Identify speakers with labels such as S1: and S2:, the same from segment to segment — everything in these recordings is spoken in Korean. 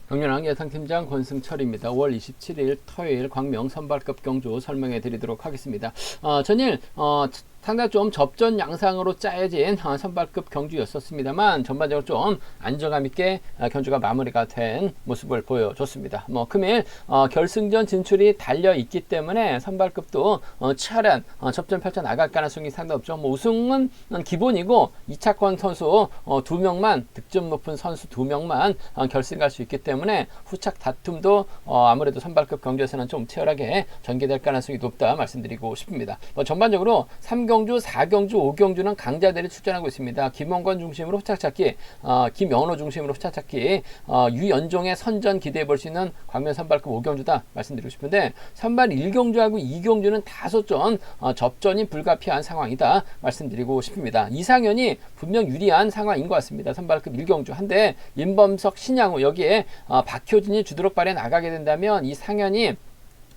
S1: 경륜왕 예상팀장 권승철입니다. 5월 27일 토요일 광명 선발급 경주 설명해 드리도록 하겠습니다. 전일 상당히 좀 접전 양상으로 짜여진 선발급 경주였었습니다만 전반적으로 좀 안정감 있게 경주가 마무리가 된 모습을 보여줬습니다. 금일 결승전 진출이 달려 있기 때문에 선발급도 치열한 접전 펼쳐 나갈 가능성이 상당히 높죠. 우승은 기본이고 2차권 선수 2명만, 득점 높은 선수 2명만 결승 갈 수 있기 때문에 후착 다툼도 아무래도 선발급 경주에서는 좀 치열하게 전개될 가능성이 높다 말씀드리고 싶습니다. 전반적으로 3경주, 4경주, 5경주는 강자들이 출전하고 있습니다. 김원권 중심으로 후착 찾기, 김연호 중심으로 후착 찾기, 유연종의 선전 기대해 볼 수 있는 광명 선발급 5경주다 말씀드리고 싶은데, 선발 1경주하고 2경주는 다소 좀 접전이 불가피한 상황이다 말씀드리고 싶습니다. 이상현이 분명 유리한 상황인 것 같습니다. 선발급 1경주 한데 임범석, 신양우 여기에 박효진이 주도록 발에 나가게 된다면 이상현이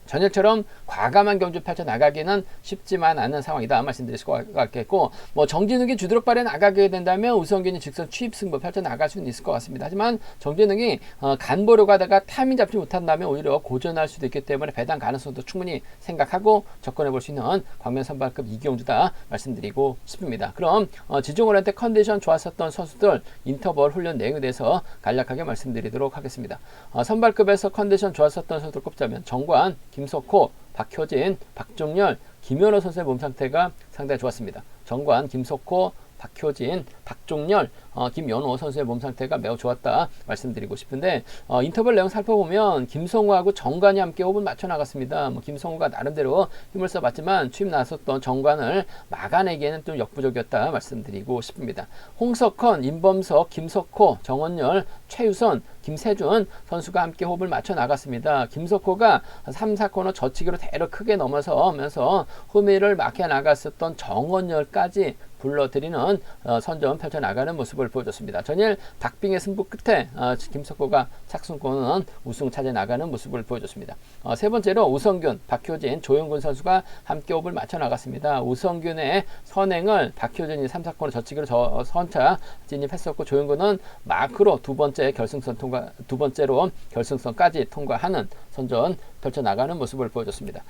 S1: 전일처럼 과감한 경주 펼쳐 나가기는 쉽지만 않은 상황이다 말씀드릴 수 같겠고, 정진욱이 주도록 발에 나가게 된다면 우성균이 직선 취입 승부 펼쳐 나갈 수는 있을 것 같습니다. 하지만 정진욱이 간보려 가다가 타이밍 잡지 못한다면 오히려 고전할 수도 있기 때문에 배당 가능성도 충분히 생각하고 접근해 볼 수 있는 광명 선발급 2경주다 말씀드리고 싶습니다. 그럼 지종원한테 컨디션 좋았었던 선수들 인터벌 훈련 내용에 대해서 간략하게 말씀드리도록 하겠습니다. 선발급에서 컨디션 좋았었던 선수들 꼽자면 정관, 김석호, 박효진, 박종렬, 김연호 선수의 몸 상태가 상당히 좋았습니다. 정관, 김석호, 박효진, 박종렬, 김연호 선수의 몸 상태가 매우 좋았다 말씀드리고 싶은데, 인터벌 내용 살펴보면 김성우하고 정관이 함께 호흡을 맞춰 나갔습니다. 김성우가 나름대로 힘을 써봤지만 취임 나섰던 정관을 막아내기에는 좀 역부족이었다 말씀드리고 싶습니다. 홍석헌, 임범석, 김석호, 정원열, 최유선, 김세준 선수가 함께 호흡을 맞춰 나갔습니다. 김석호가 3, 4코너 저치기로 대로 크게 넘어서면서 후미를 막혀 나갔었던 정원열까지 불러들이는 선전 펼쳐 나가는 모습을 보여줬습니다. 전일 박빙의 승부 끝에 김석호가 착순권은 우승 차지해 나가는 모습을 보여줬습니다. 세 번째로 우성균, 박효진, 조용근 선수가 함께 호흡을 맞춰 나갔습니다. 우성균의 선행을 박효진이 3, 4코너 저치기로 선차 진입했었고, 조용근은 마크로 두 번째로 결승선까지 통과하는 선전 펼쳐 나가는 모습을 보여줬습니다.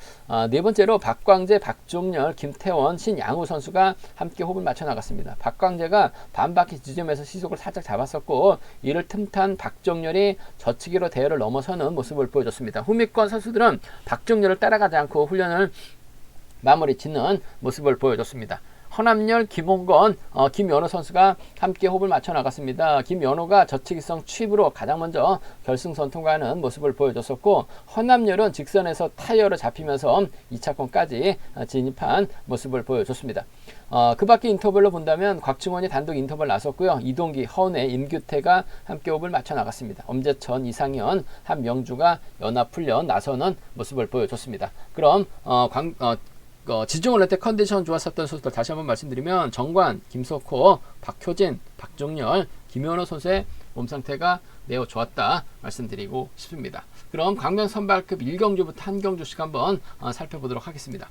S1: 네 번째로 박광재, 박종렬, 김태원, 신양우 선수가 함께 호흡을 맞춰 나갔습니다. 박광재가 반바퀴 지점에서 시속을 살짝 잡았었고, 이를 틈탄 박종렬이 저치기로 대열을 넘어서는 모습을 보여줬습니다. 후미권 선수들은 박종렬을 따라가지 않고 훈련을 마무리 짓는 모습을 보여줬습니다. 허남열, 김홍건, 김연호 선수가 함께 호흡을 맞춰 나갔습니다. 김연호가 저치기성 취입으로 가장 먼저 결승선 통과하는 모습을 보여줬었고, 허남열은 직선에서 타이어로 잡히면서 2차권까지 진입한 모습을 보여줬습니다. 그 밖에 인터벌로 본다면 곽충원이 단독 인터벌 나섰고요. 이동기, 허은혜, 임규태가 함께 호흡을 맞춰 나갔습니다. 엄재천, 이상현, 한명주가 연합훈련 나서는 모습을 보여줬습니다. 그럼 지중을 할 때 컨디션 좋았었던 선수들 다시 한번 말씀드리면 정관, 김석호, 박효진, 박종렬, 김연호 선수의 몸 상태가 매우 좋았다 말씀드리고 싶습니다. 그럼 광명 선발급 1경주부터 한 경주씩 한번 살펴보도록 하겠습니다.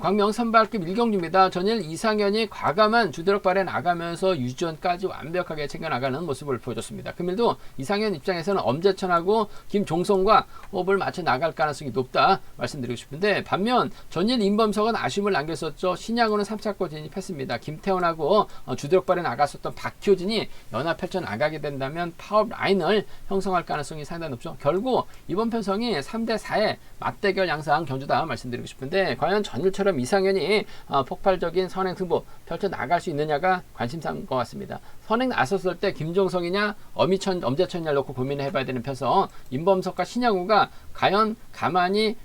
S1: 광명 선발급 1경주입니다. 전일 이상현이 과감한 주도력 발에 나가면서 유전까지 완벽하게 챙겨나가는 모습을 보여줬습니다. 금일도 이상현 입장에서는 엄재천하고 김종성과 호흡을 맞춰 나갈 가능성이 높다 말씀드리고 싶은데, 반면 전일 임범석은 아쉬움을 남겼었죠. 신양우는 3차권 진입했습니다. 김태원하고 주도력 발에 나갔었던 박효진이 연합 펼쳐 나가게 된다면 파업 라인을 형성할 가능성이 상당히 높죠. 결국 이번 편성이 3대4의 맞대결 양상 경주다 말씀드리고 싶은데, 과연 전일처럼 이상현이 폭발적인 선행 승부 펼쳐 나갈 수 있느냐가 관심사인 것 같습니다. 선행 나섰을 때 김종성이냐 엄재천이냐 놓고 고민을 해봐야 되는 편성, 임범석과 신양우가 과연 가만히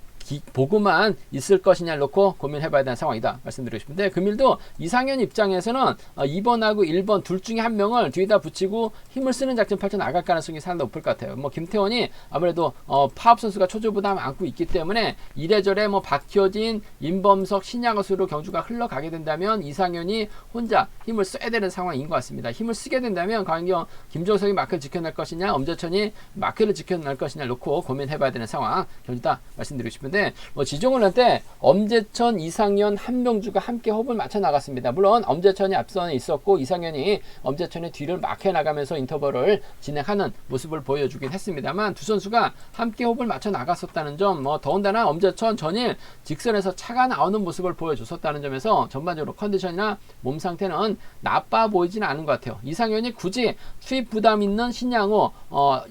S1: 보고만 있을 것이냐를 놓고 고민해봐야 되는 상황이다 말씀드리고 싶은데, 금일도 이상현 입장에서는 2번하고 1번 둘 중에 한 명을 뒤에다 붙이고 힘을 쓰는 작전 펼쳐 나갈 가능성이 상당히 높을 것 같아요. 김태원이 아무래도 파업 선수가 초조부담 안고 있기 때문에 이래저래 박효진, 임범석, 신양호수로 경주가 흘러가게 된다면 이상현이 혼자 힘을 써야 되는 상황인 것 같습니다. 힘을 쓰게 된다면 과연 김종석이 마크를 지켜낼 것이냐, 엄재천이 마크를 지켜낼 것이냐 놓고 고민해봐야 되는 상황 경주다 말씀드리고 싶은데, 싶은데 지종을 할 때 엄재천, 이상현, 한명주가 함께 호흡을 맞춰 나갔습니다. 물론 엄재천이 앞선에 있었고 이상현이 엄재천의 뒤를 막혀 나가면서 인터벌을 진행하는 모습을 보여주긴 했습니다만 두 선수가 함께 호흡을 맞춰 나갔었다는 점, 더군다나 엄재천 전일 직선에서 차가 나오는 모습을 보여줬었다는 점에서 전반적으로 컨디션이나 몸 상태는 나빠 보이지는 않은 것 같아요. 이상현이 굳이 수입 부담 있는 신양호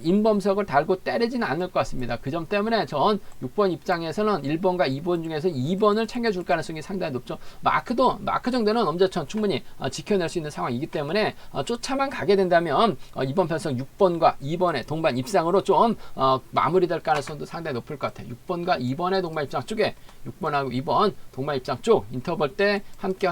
S1: 임범석을 달고 때리지는 않을 것 같습니다. 그 점 때문에 전 6번 입장에서는 1번과 2번 중에서 2번을 챙겨줄 가능성이 상당히 높죠. 마크 정도는 엄재천 충분히 지켜낼 수 있는 상황이기 때문에 쫓아만 가게 된다면 이번 편성 6번과 2번의 동반 입상으로 좀 마무리될 가능성도 상당히 높을 것 같아요. 6번과 2번의 동반 입장 쪽에 6번하고 2번 동반 입장 쪽 인터벌 때 함께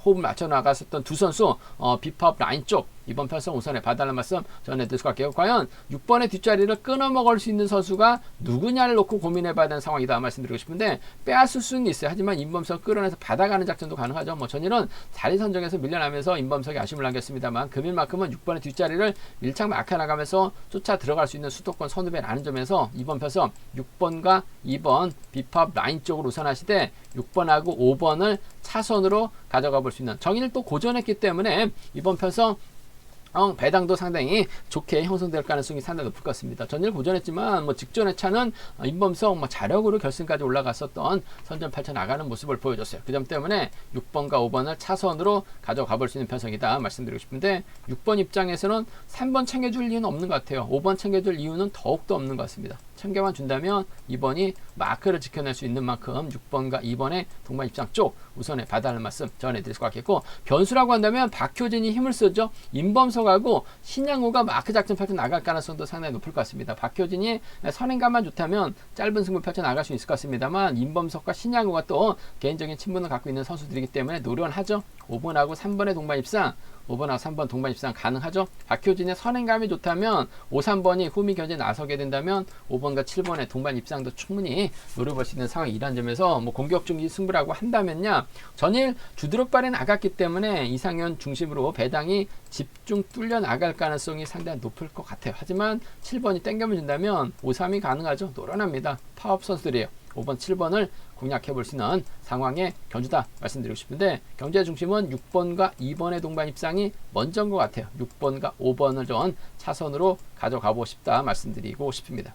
S1: 호흡을 맞춰 나갔었던 두 선수 비팝 라인 쪽 이번 편성 우선에 봐달라는 말씀 전해드릴 수 같게요. 과연 6번의 뒷자리를 끊어먹을 수 있는 선수가 누구냐를 놓고 고민해봐야 되는 상황이다 말씀드리고 싶은데 빼앗을 수는 있어요. 하지만 임범석 끌어내서 받아가는 작전도 가능하죠. 전일은 자리 선정에서 밀려나면서 임범석이 아쉬움을 남겼습니다만 금일만큼은 6번의 뒷자리를 밀착 막혀나가면서 쫓아 들어갈 수 있는 수도권 선후배라는 점에서 이번 편성 6번과 2번 비팝 라인 쪽으로 우선하시되 6번하고 5번을 차선으로 가져가 볼 수 있는 정의를 또 고전했기 때문에 이번 편성 배당도 상당히 좋게 형성될 가능성이 상당히 높을 것 같습니다. 전일 고전했지만 직전의 차는 임범석 자력으로 결승까지 올라갔었던 선전 8차 나가는 모습을 보여줬어요. 그 점 때문에 6번과 5번을 차선으로 가져가 볼 수 있는 편성이다 말씀드리고 싶은데 6번 입장에서는 3번 챙겨줄 이유는 없는 것 같아요. 5번 챙겨줄 이유는 더욱더 없는 것 같습니다. 챙겨만 준다면 2번이 마크를 지켜낼 수 있는 만큼 6번과 2번의 동반 입장 쪽 우선에 봐달라는 말씀 전해드릴 수 같겠고 변수라고 한다면 박효진이 힘을 쓰죠. 임범석하고 신양호가 마크 작전 펼쳐 나갈 가능성도 상당히 높을 것 같습니다. 박효진이 선행감만 좋다면 짧은 승부 펼쳐 나갈 수 있을 것 같습니다만 임범석과 신양호가 또 개인적인 친분을 갖고 있는 선수들이기 때문에 노련하죠. 5번하고 3번의 동반 입상 5번하고 3번 동반 입상 가능하죠. 박효진의 선행감이 좋다면 5, 3번이 후미 견제에 나서게 된다면 5번과 7번의 동반 입상도 충분히 노려볼 수 있는 상황이라는 점에서 공격 중기 승부라고 한다면요. 전일 주드롭발에 나갔기 때문에 이상현 중심으로 배당이 집중 뚫려 나갈 가능성이 상당히 높을 것 같아요. 하지만 7번이 땡겨면 준다면 5, 3이 가능하죠. 노련합니다. 파업 선수들이에요. 5번, 7번을 공략해 볼 수 있는 상황의 견주다 말씀드리고 싶은데 경제 중심은 6번과 2번의 동반 입상이 먼저인 것 같아요. 6번과 5번을 좀 차선으로 가져가고 싶다 말씀드리고 싶습니다.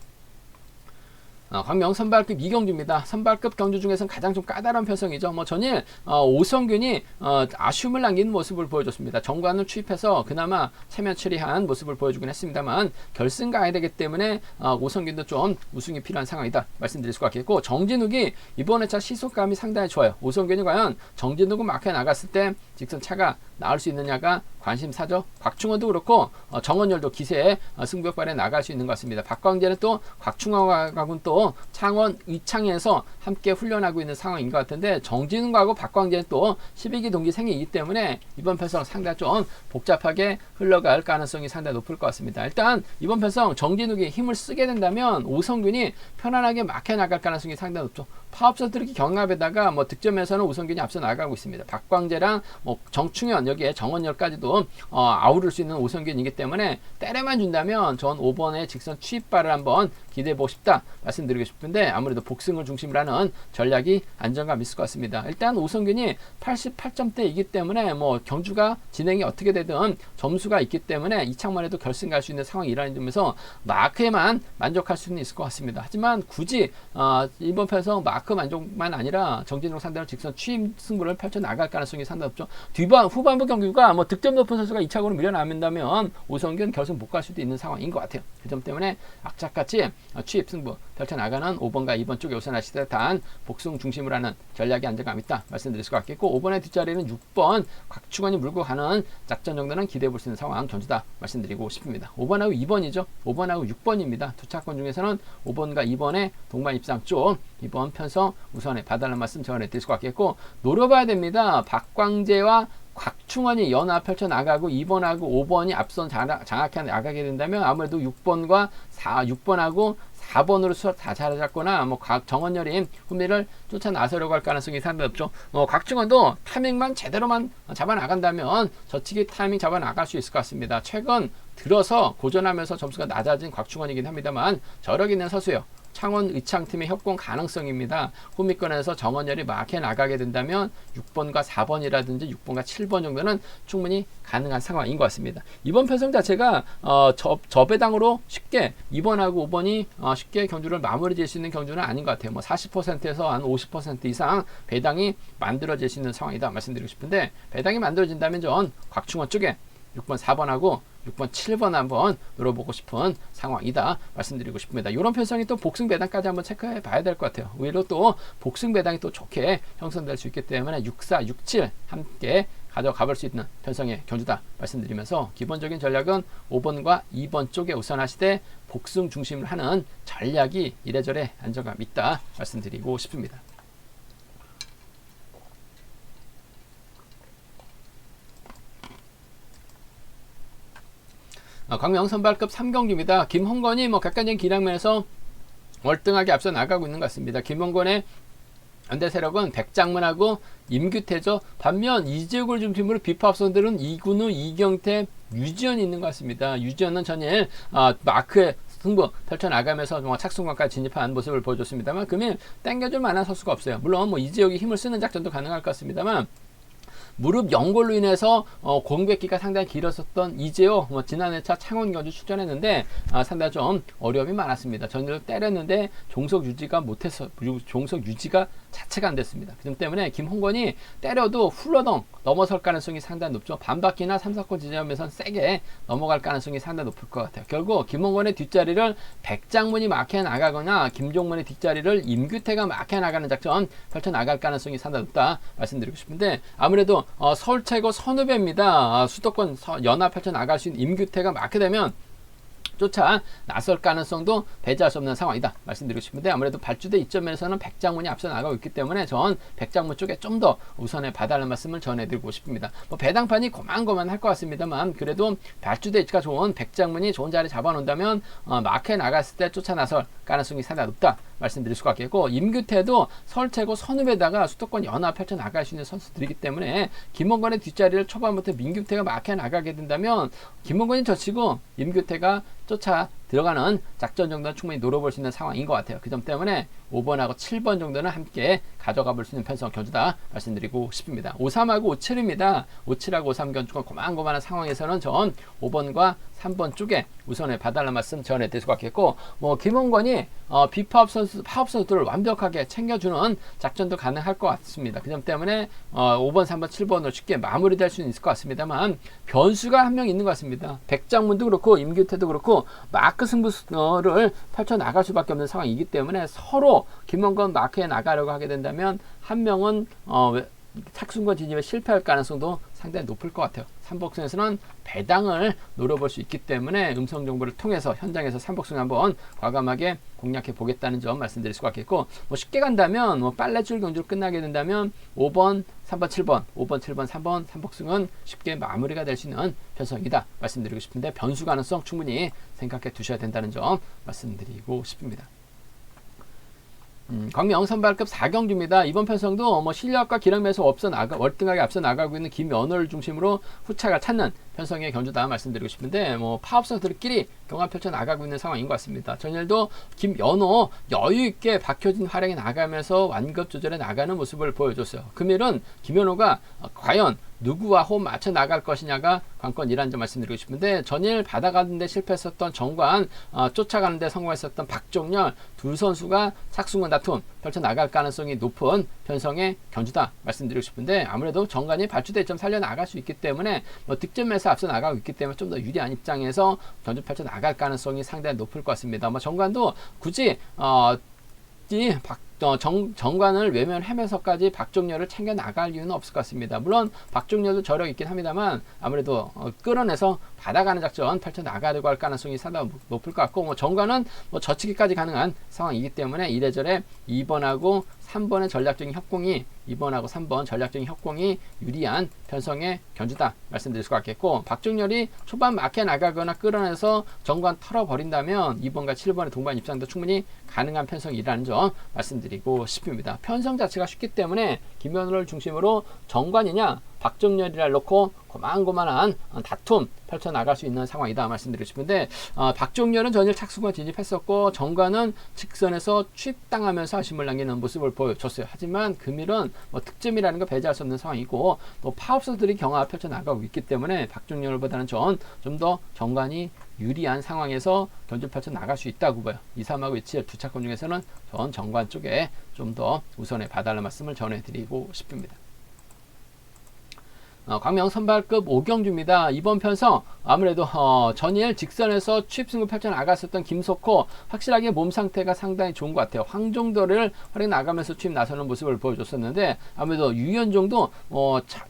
S1: 광명 선발급 이경주입니다. 선발급 경주 중에서는 가장 좀 까다로운 편성이죠. 전일 오성균이 아쉬움을 남기는 모습을 보여줬습니다. 정관을 투입해서 그나마 체면 처리한 모습을 보여주긴 했습니다만 결승 가야 되기 때문에 오성균도 좀 우승이 필요한 상황이다 말씀드릴 수가 있겠고 정진욱이 이번 회차 시속감이 상당히 좋아요. 오성균이 과연 정진욱을 막혀 나갔을 때 직선 차가 나올 수 있느냐가 관심사죠. 곽충원도 그렇고 정원열도 기세에 승부욕발에 나갈 수 있는 것 같습니다. 박광재는 또 곽충원하고는 또 창원 이창에서 함께 훈련하고 있는 상황인 것 같은데 정진웅하고 박광재는 또 12기 동기 생이기 때문에 이번 편성 상당히 좀 복잡하게 흘러갈 가능성이 상당히 높을 것 같습니다. 일단 이번 편성 정진욱이 힘을 쓰게 된다면 오성균이 편안하게 막혀 나갈 가능성이 상당히 높죠. 파업선수들이 경합에다가 득점에서는 오성균이 앞서 나가고 있습니다. 박광재랑 정충현 여기에 정원열까지도 아우를 수 있는 오성균이기 때문에 때려만 준다면 전 5번의 직선 추입발을 한번 기대해보고 싶다 말씀드리고 싶은데 아무래도 복승을 중심으로 하는 전략이 안정감 있을 것 같습니다. 일단 오성균이 88점대이기 때문에 경주가 진행이 어떻게 되든 점수가 있기 때문에 이창만 해도 결승 갈 수 있는 상황이라는 점에서 마크에만 만족할 수는 있을 것 같습니다. 하지만 굳이 이번 편성 마크 만족만 아니라 정진욱 상대로 직선 추임 승부를 펼쳐 나갈 가능성이 상당히 높죠. 후반부 경기가 득점 높은 선수가 2차적으로 밀려나면다면 오성균 결승 못 갈 수도 있는 상황인 것 같아요. 그 점 때문에 악착같이 추입 승부 펼쳐 나가는 5번과 2번 쪽에 우선하시되 단 복승 중심으로 하는 전략이 안정감 있다 말씀드릴 수가 있겠고 5번의 뒷자리는 6번 곽충원이 물고 가는 작전 정도는 기대해 볼 수 있는 상황 견주다 말씀드리고 싶습니다. 5번하고 2번이죠. 5번하고 6번입니다. 두 차권 중에서는 5번과 2번의 동반 입상 쪽 2번 편성 우선에 봐달라는 말씀 전해드릴 수가 있겠고 노려봐야 됩니다. 박광재와 곽충원이 연합 펼쳐 나가고 2번하고 5번이 앞선 장악해 나가게 된다면 아무래도 6번하고 4번으로 수업 다 잘잡거나 정원열이 후미를 쫓아 나서려고 할 가능성이 상당히 높죠. 곽충원도 타이밍만 제대로만 잡아 나간다면 저치기 타이밍 잡아 나갈 수 있을 것 같습니다. 최근 들어서 고전하면서 점수가 낮아진 곽충원이긴 합니다만 저력 있는 선수예요. 창원 의창팀의 협공 가능성입니다. 후미권에서 정원열이 막혀 나가게 된다면 6번과 4번이라든지 6번과 7번 정도는 충분히 가능한 상황인 것 같습니다. 이번 편성 자체가 저배당으로 쉽게 2번하고 5번이 쉽게 경주를 마무리 지을 수 있는 경주는 아닌 것 같아요. 뭐 40%에서 한 50% 이상 배당이 만들어질 수 있는 상황이다 말씀드리고 싶은데, 배당이 만들어진다면 전 곽충원 쪽에 6번, 4번하고 6번, 7번 한번 노려보고 싶은 상황이다 말씀드리고 싶습니다. 이런 편성이 또 복승 배당까지 한번 체크해 봐야 될 것 같아요. 오히려 또 복승 배당이 또 좋게 형성될 수 있기 때문에 6, 4, 6, 7 함께 가져가 볼 수 있는 편성의 경주다 말씀드리면서, 기본적인 전략은 5번과 2번 쪽에 우선하시되 복승 중심을 하는 전략이 이래저래 안정감 있다 말씀드리고 싶습니다. 광명 선발급 3경기입니다. 김홍건이 객관적인 기량면에서 월등하게 앞서 나가고 있는 것 같습니다. 김홍건의 현대 세력은 백장문하고 임규태죠. 반면 이재욱을 중심으로 비파업선들은 이군우, 이경태, 유지현이 있는 것 같습니다. 유지현은 전일 마크의 승부 펼쳐나가면서 착승권까지 진입한 모습을 보여줬습니다만, 금일 땡겨줄 만한 선수가 없어요. 물론 이재욱이 힘을 쓰는 작전도 가능할 것 같습니다만, 무릎 연골로 인해서 공백기가 상당히 길었었던 이재호, 지난 회차 창원 경주 출전했는데 상당히 좀 어려움이 많았습니다. 전일도 때렸는데 종속 유지가 자체가 안 됐습니다. 그 점 때문에 김홍건이 때려도 훌러덩 넘어설 가능성이 상당히 높죠. 반바퀴나 3, 4권 지점에선 세게 넘어갈 가능성이 상당히 높을 것 같아요. 결국 김홍건의 뒷자리를 백장문이 막혀 나가거나 김종문의 뒷자리를 임규태가 막혀 나가는 작전 펼쳐 나갈 가능성이 상당히 높다 말씀드리고 싶은데, 아무래도 서울 최고 선후배입니다. 수도권 연합 펼쳐 나갈 수 있는 임규태가 막게 되면 쫓아 나설 가능성도 배제할 수 없는 상황이다 말씀드리고 싶은데, 아무래도 발주대 이점에서는 백장문이 앞서 나가고 있기 때문에 전 백장문 쪽에 좀 더 우선에 봐달라는 말씀을 전해드리고 싶습니다. 배당판이 고만고만할 것 같습니다만, 그래도 발주대 위치가 좋은 백장문이 좋은 자리 잡아놓는다면 마크에 나갔을 때 쫓아 나설 가능성이 상당히 높다 말씀드릴 수가 있겠고, 임규태도 서울 최고 선후배다가 수도권 연합 펼쳐 나갈 수 있는 선수들이기 때문에 김홍건의 뒷자리를 초반부터 민규태가 막혀 나가게 된다면 김홍건이 젖히고 임규태가 쫓아 들어가는 작전 정도는 충분히 노려볼 수 있는 상황인 것 같아요. 그 점 때문에 5번하고 7번 정도는 함께 가져가 볼 수 있는 편성 경주다 말씀드리고 싶습니다. 53하고 57입니다. 57하고 53 경주가 고만고만한 상황에서는 전 5번과 3번 쪽에 우선에 봐달라는 말씀 전해드릴 수가 있겠고, 김홍건이 비파업 선수들을 완벽하게 챙겨주는 작전도 가능할 것 같습니다. 그 점 때문에 5번, 3번, 7번으로 쉽게 마무리될 수는 있을 것 같습니다만, 변수가 한 명 있는 것 같습니다. 백장문도 그렇고 임규태도 그렇고 마크 승부를 펼쳐 나갈 수밖에 없는 상황이기 때문에, 서로 김홍건 마크에 나가려고 하게 된다면 한 명은 착승권 진입에 실패할 가능성도 상당히 높을 것 같아요. 삼복승에서는 배당을 노려볼 수 있기 때문에 음성 정보를 통해서 현장에서 삼복승 한번 과감하게 공략해 보겠다는 점 말씀드릴 수가 있겠고, 쉽게 간다면 빨래줄 경주로 끝나게 된다면 5번, 3번, 7번, 5번, 7번, 3번 삼복승은 쉽게 마무리가 될 수 있는 편성이다 말씀드리고 싶은데, 변수 가능성 충분히 생각해 두셔야 된다는 점 말씀드리고 싶습니다. 광명 선발급 4경주입니다. 이번 편성도 실력과 기량면에서 월등하게 앞서 나가고 있는 김연호를 중심으로 후차가 찾는 편성의 경주다 말씀드리고 싶은데, 파업 선수들끼리 경합 펼쳐 나가고 있는 상황인 것 같습니다. 전일도 김연호 여유있게 박효진 활약에 나가면서 완급 조절해 나가는 모습을 보여줬어요. 금일은 김연호가 과연 누구와 호흡 맞춰 나갈 것이냐가 관건이라는 점 말씀드리고 싶은데, 전일 받아가는데 실패했었던 정관, 쫓아가는데 성공했었던 박종렬 두 선수가 착승권 다툼 펼쳐 나갈 가능성이 높은 편성의 경주다 말씀드리고 싶은데, 아무래도 정관이 발주대 점 살려 나갈 수 있기 때문에 득점에서 앞서 나가고 있기 때문에 좀 더 유리한 입장에서 경주 펼쳐 나갈 가능성이 상당히 높을 것 같습니다. 정관도 굳이 정관을 외면하면서까지 박종렬을 챙겨 나갈 이유는 없을 것 같습니다. 물론 박종렬도 저력 있긴 합니다만, 아무래도 끌어내서 받아가는 작전 펼쳐 나가려고 할 가능성이 상당히 높을 것 같고, 정관은 젖히기까지 가능한 상황이기 때문에 이래저래 2번하고 3번의 전략적인 협공이 2번하고 3번 전략적인 협공이 유리한 편성의 견주다 말씀드릴 수가 있겠고, 박종렬이 초반 막혀 나가거나 끌어내서 정관 털어버린다면 2번과 7번의 동반 입상도 충분히 가능한 편성이라는 점 말씀드리고 싶습니다. 편성 자체가 쉽기 때문에 김연호를 중심으로 정관이냐 박정렬이라 놓고 고만고만한 다툼 펼쳐나갈 수 있는 상황이다 말씀드리고 싶은데, 박정렬은 전일 착수가 진입했었고 정관은 직선에서 취입당하면서 아쉬움을 남기는 모습을 보여줬어요. 하지만 금일은 뭐 득점이라는 거 배제할 수 없는 상황이고 또 파업서들이 경합 펼쳐나가고 있기 때문에 박정렬보다는 좀 더 정관이 유리한 상황에서 견주를 펼쳐나갈 수 있다고 봐요. 2, 3하고 2, 7 두 차권 중에서는 전 정관 쪽에 좀 더 우선에 봐달라는 말씀을 전해드리고 싶습니다. 광명 선발급 5경주입니다. 이번 편성 아무래도 전일 직선에서 취입승부 펼쳐나갔었던 김석호 확실하게 몸 상태가 상당히 좋은 것 같아요. 황종도를 활약 나가면서 취입 나서는 모습을 보여줬었는데 아무래도 유현종도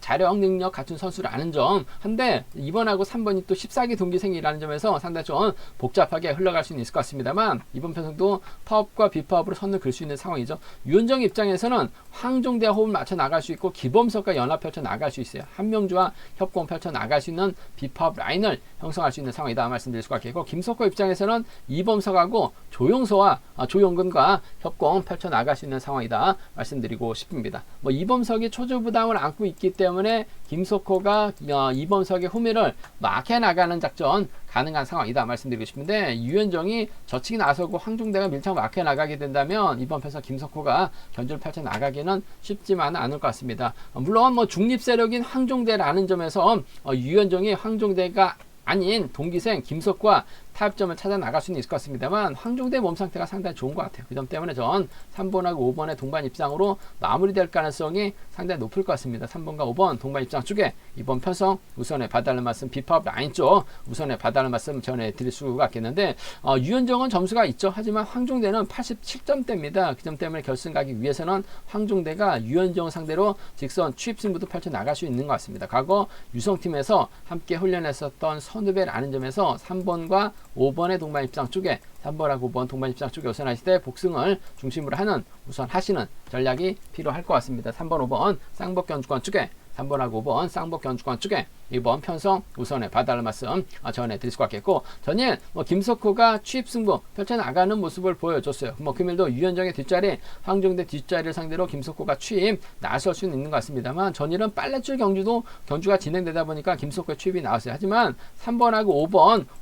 S1: 자력 능력 갖춘 선수라는 점 한데 이번하고 3번이 또 14기 동기생이라는 점에서 상당히 좀 복잡하게 흘러갈 수는 있을 것 같습니다만 이번 편성도 파업과 비파업으로 선을 그을 수 있는 상황이죠. 유현종 입장에서는 황종대와 호흡을 맞춰 나갈 수 있고 기범석과 연합 펼쳐 나갈 수 있어요. 한명주와 협공 펼쳐 나갈 수 있는 비파업 라인을 형성할 수 있는 상황이다 말씀드릴 수가 있겠고, 김석호 입장에서는 이범석하고 조용서와 조용근과 협공 펼쳐 나갈 수 있는 상황이다 말씀드리고 싶습니다. 뭐 이범석이 초조 부담을 안고 있기 때문에 김석호가 이범석의 후미를 막해 나가는 작전 가능한 상황이다 말씀드리고 싶은데, 유현정이 저측이 나서고 황종대가 밀착 막혀 나가게 된다면 이번 편에서 김석호가 견주를 펼쳐 나가기는 쉽지만은 않을 것 같습니다. 물론 뭐 중립 세력인 황종대라는 점에서 유현정이 황종대가 아닌 동기생 김석호와 타협점을 찾아 나갈 수는 있을 것 같습니다만 황종대 몸 상태가 상당히 좋은 것 같아요. 그 점 때문에 전 3번하고 5번의 동반 입장으로 마무리될 가능성이 상당히 높을 것 같습니다. 3번과 5번 동반 입장 쪽에 이번 편성 우선에 봐달라는 말씀, 비파업 라인 쪽 우선에 봐달라는 말씀 전해드릴 수가 있겠는데, 유현정은 점수가 있죠. 하지만 황종대는 87점대입니다. 그 점 때문에 결승 가기 위해서는 황종대가 유현정을 상대로 직선 취입승부도 펼쳐 나갈 수 있는 것 같습니다. 과거 유성팀에서 함께 훈련했었던 선후배라는 점에서 3번과 5번의 동반 입장 쪽에 3번하고 5번 동반 입장 쪽에 우선하실 때 복승을 중심으로 하는 우선 하시는 전략이 필요할 것 같습니다. 3번, 5번 쌍복 견주권 쪽에 3번하고 5번 쌍복 견주권 쪽에 이번 편성 우선에 봐달라는 말씀 전해드릴 수가 있겠고, 전일 김석호가 취입승부 펼쳐나가는 모습을 보여줬어요. 금일도 유현정의 뒷자리, 황종대 뒷자리를 상대로 김석호가 취입 나설 수는 있는 것 같습니다만 전일은 빨래줄 경주가 진행되다 보니까 김석호의 취입이 나왔어요. 하지만 3번하고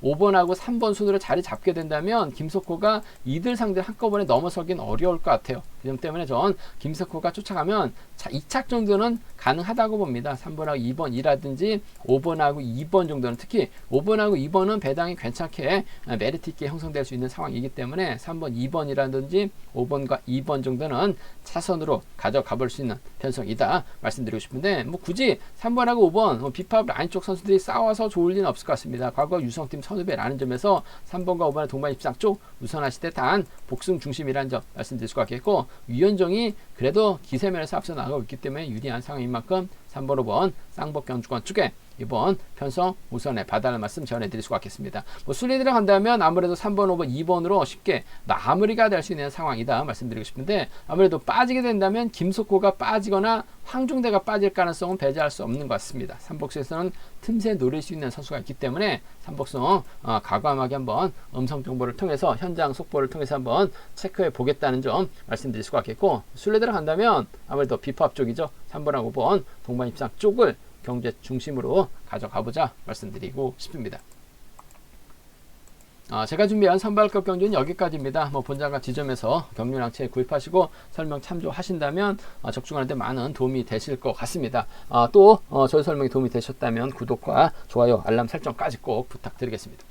S1: 5번하고 3번 순으로 자리 잡게 된다면 김석호가 이들 상대 한꺼번에 넘어서긴 어려울 것 같아요. 그 점 때문에 전 김석호가 쫓아가면 2착 정도는 가능하다고 봅니다. 3번하고 2번이라든지 5번하고 2번 정도는, 특히 5번하고 2번은 배당이 괜찮게 메리트 있게 형성될 수 있는 상황이기 때문에 3번, 2번이라든지 5번과 2번 정도는 차선으로 가져가 볼 수 있는 편성이다 말씀드리고 싶은데, 굳이 3번하고 5번 비파업 라인 쪽 선수들이 싸워서 좋을 리는 없을 것 같습니다. 과거 유성팀 선후배라는 점에서 3번과 5번의 동반 입장 쪽 우선하실 때 단 복승 중심이라는 점 말씀드릴 수가 있겠고, 유현정이 그래도 기세면에서 앞서 나가고 있기 때문에 유리한 상황인 만큼 3번, 5번 쌍복 견주권 쪽에 이번 편성 우선에 봐달라는 말씀 전해드릴 수가 있겠습니다. 순위 들어간다면 아무래도 3번, 5번, 2번으로 쉽게 마무리가 될 수 있는 상황이다 말씀드리고 싶은데, 아무래도 빠지게 된다면 김석호가 빠지거나 황종대가 빠질 가능성은 배제할 수 없는 것 같습니다. 삼복수에서는 틈새 노릴 수 있는 선수가 있기 때문에 삼복수 과감하게 한번 음성 정보를 통해서 현장 속보를 통해서 한번 체크해 보겠다는 점 말씀드릴 수가 있겠고, 순위 들어간다면 아무래도 비파업 쪽이죠. 3번하고 5번 동반 입장 쪽을 경제 중심으로 가져가보자 말씀드리고 싶습니다. 제가 준비한 선발급 경주는 여기까지입니다. 본장과 지점에서 경륜항체 구입하시고 설명 참조하신다면 적중하는데 많은 도움이 되실 것 같습니다. 또 저희 설명이 도움이 되셨다면 구독과 좋아요, 알람 설정까지 꼭 부탁드리겠습니다.